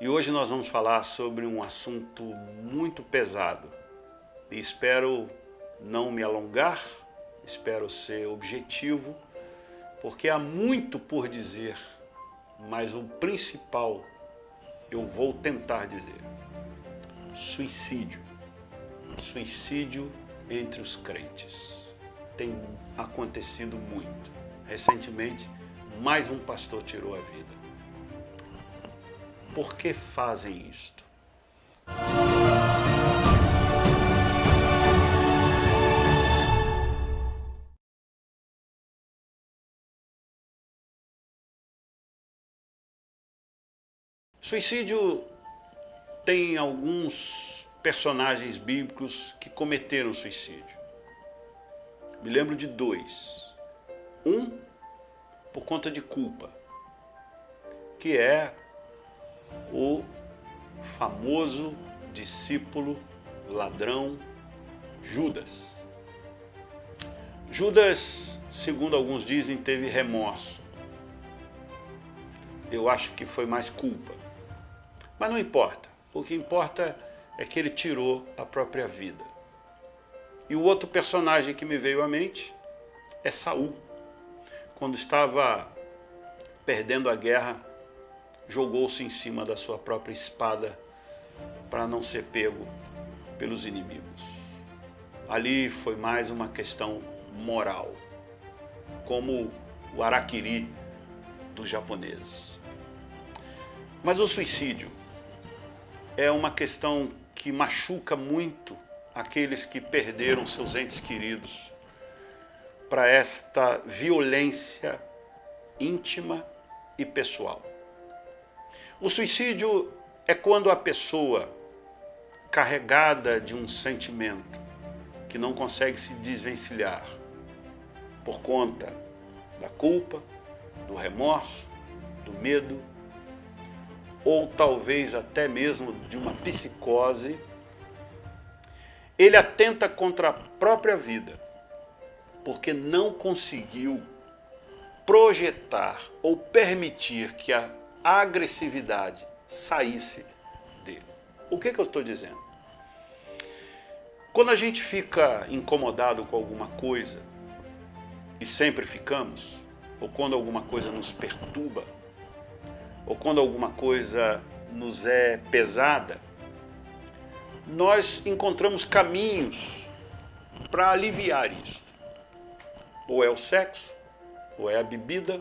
E hoje nós vamos falar sobre um assunto muito pesado. E espero não me alongar, espero ser objetivo, porque há muito por dizer, mas o principal eu vou tentar dizer. Suicídio. Suicídio entre os crentes. Tem acontecido muito. Recentemente, mais um pastor tirou a vida. Por que fazem isto? Suicídio tem alguns personagens bíblicos que cometeram suicídio. Me lembro de dois. Um, por conta de culpa, que é o famoso discípulo ladrão Judas. Judas, segundo alguns dizem, teve remorso. Eu acho que foi mais culpa. Mas não importa. O que importa é que ele tirou a própria vida. E o outro personagem que me veio à mente é Saul. Quando estava perdendo a guerra, jogou-se em cima da sua própria espada para não ser pego pelos inimigos. Ali foi mais uma questão moral, como o harakiri dos japoneses. Mas o suicídio é uma questão que machuca muito aqueles que perderam seus entes queridos para esta violência íntima e pessoal. O suicídio é quando a pessoa, carregada de um sentimento que não consegue se desvencilhar por conta da culpa, do remorso, do medo, ou talvez até mesmo de uma psicose, ele atenta contra a própria vida, porque não conseguiu projetar ou permitir que a agressividade saísse dele. O que eu estou dizendo? Quando a gente fica incomodado com alguma coisa, e sempre ficamos, ou quando alguma coisa nos perturba, ou quando alguma coisa nos é pesada, nós encontramos caminhos para aliviar isso. Ou é o sexo, ou é a bebida,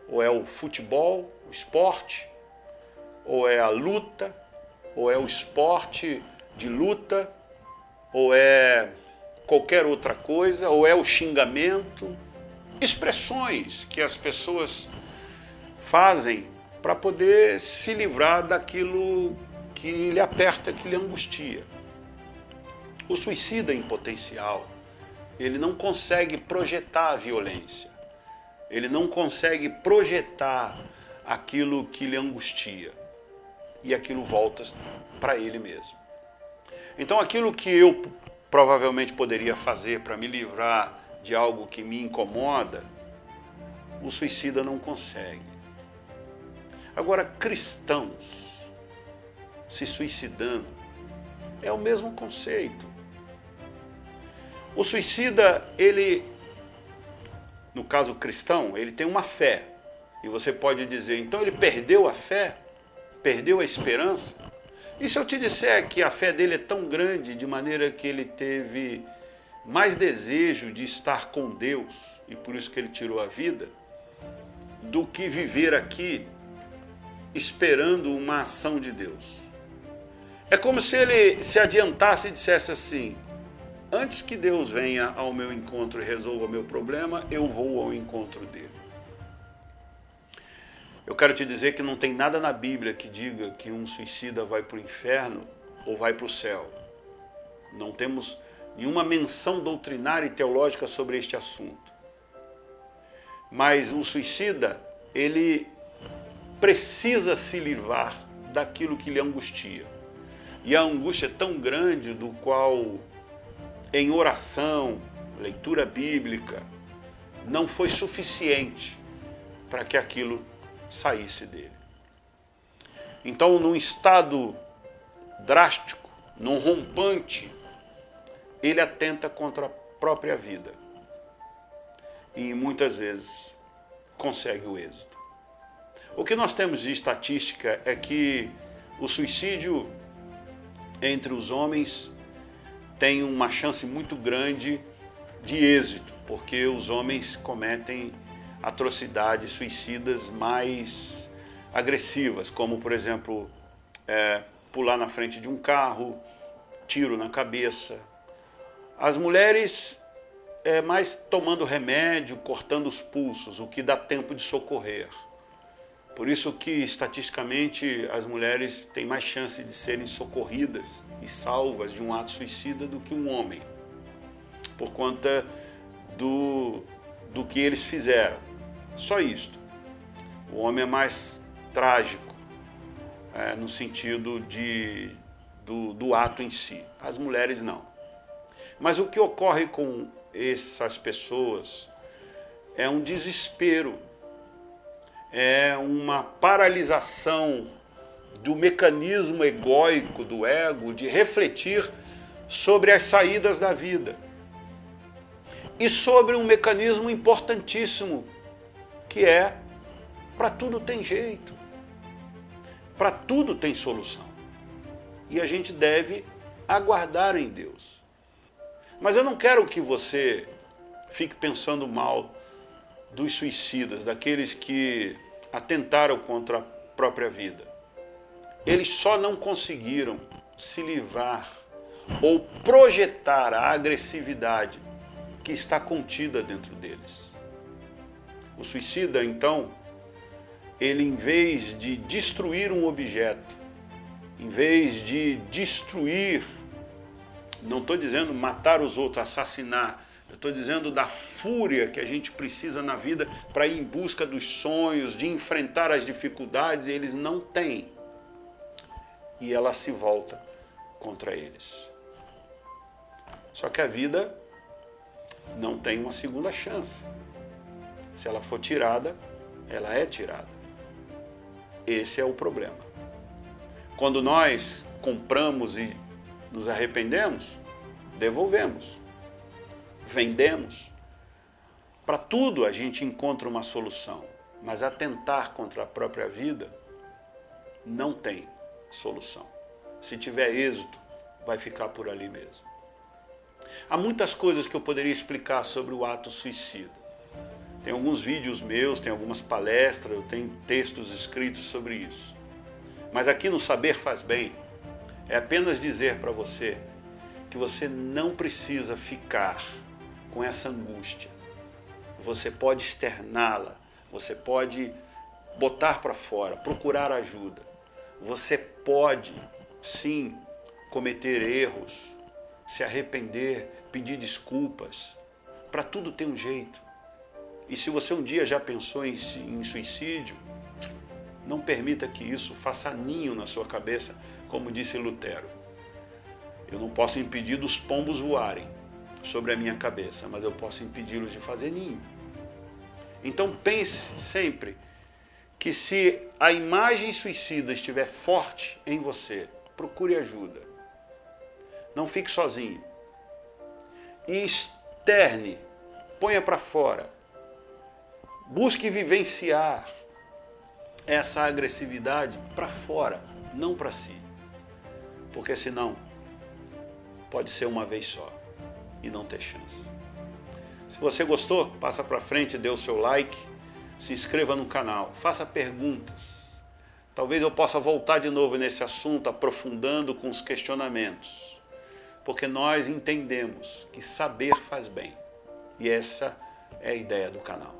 ou é o futebol, o esporte, ou é a luta, ou é o esporte de luta, ou é qualquer outra coisa, ou é o xingamento. Expressões que as pessoas fazem para poder se livrar daquilo que lhe aperta, que lhe angustia. O suicida em potencial, ele não consegue projetar a violência, ele não consegue projetar aquilo que lhe angustia, e aquilo volta para ele mesmo. Então aquilo que eu provavelmente poderia fazer para me livrar de algo que me incomoda, o suicida não consegue. Agora, cristãos se suicidando é o mesmo conceito. O suicida, ele, no caso cristão, ele tem uma fé. E você pode dizer, então ele perdeu a fé? Perdeu a esperança? E se eu te disser que a fé dele é tão grande, de maneira que ele teve mais desejo de estar com Deus, e por isso que ele tirou a vida, do que viver aqui esperando uma ação de Deus? É como se ele se adiantasse e dissesse assim, antes que Deus venha ao meu encontro e resolva o meu problema, eu vou ao encontro dele. Eu quero te dizer que não tem nada na Bíblia que diga que um suicida vai para o inferno ou vai para o céu. Não temos nenhuma menção doutrinária e teológica sobre este assunto. Mas o suicida, ele precisa se livrar daquilo que lhe angustia. E a angústia é tão grande do qual, em oração, leitura bíblica, não foi suficiente para que aquilo saísse dele. Então, num estado drástico, num rompante, ele atenta contra a própria vida. E muitas vezes consegue o êxito. O que nós temos de estatística é que o suicídio entre os homens tem uma chance muito grande de êxito, porque os homens cometem atrocidades suicidas mais agressivas, como, por exemplo, pular na frente de um carro, tiro na cabeça. As mulheres mais tomando remédio, cortando os pulsos, o que dá tempo de socorrer. Por isso que, estatisticamente, as mulheres têm mais chance de serem socorridas e salvas de um ato suicida do que um homem, por conta do que eles fizeram. Só isto. O homem é mais trágico, no sentido do ato em si. As mulheres não. Mas o que ocorre com essas pessoas é um desespero, é uma paralisação do mecanismo egóico do ego de refletir sobre as saídas da vida e sobre um mecanismo importantíssimo que é: para tudo tem jeito, para tudo tem solução, e a gente deve aguardar em Deus. Mas eu não quero que você fique pensando mal dos suicidas, daqueles que atentaram contra a própria vida. Eles só não conseguiram se livrar ou projetar a agressividade que está contida dentro deles. O suicida, então, ele, em vez de destruir um objeto, em vez de destruir, não estou dizendo matar os outros, assassinar, eu estou dizendo da fúria que a gente precisa na vida para ir em busca dos sonhos, de enfrentar as dificuldades, e eles não têm. E ela se volta contra eles. Só que a vida não tem uma segunda chance. Se ela for tirada, ela é tirada. Esse é o problema. Quando nós compramos e nos arrependemos, devolvemos, vendemos. Para tudo a gente encontra uma solução, mas atentar contra a própria vida não tem solução. Se tiver êxito, vai ficar por ali mesmo. Há muitas coisas que eu poderia explicar sobre o ato suicida. Tem alguns vídeos meus, tem algumas palestras, eu tenho textos escritos sobre isso. Mas aqui no Saber Faz Bem, é apenas dizer para você que você não precisa ficar com essa angústia. Você pode externá-la, você pode botar para fora, procurar ajuda. Você pode, sim, cometer erros, se arrepender, pedir desculpas. Para tudo tem um jeito. E se você um dia já pensou em suicídio, não permita que isso faça ninho na sua cabeça, como disse Lutero. Eu não posso impedir dos pombos voarem sobre a minha cabeça, mas eu posso impedi-los de fazer ninho. Então pense sempre que, se a imagem suicida estiver forte em você, procure ajuda. Não fique sozinho. E externe, ponha para fora. Busque vivenciar essa agressividade para fora, não para si. Porque senão pode ser uma vez só e não ter chance. Se você gostou, passa para frente, dê o seu like, se inscreva no canal, faça perguntas. Talvez eu possa voltar de novo nesse assunto, aprofundando com os questionamentos. Porque nós entendemos que saber faz bem. E essa é a ideia do canal.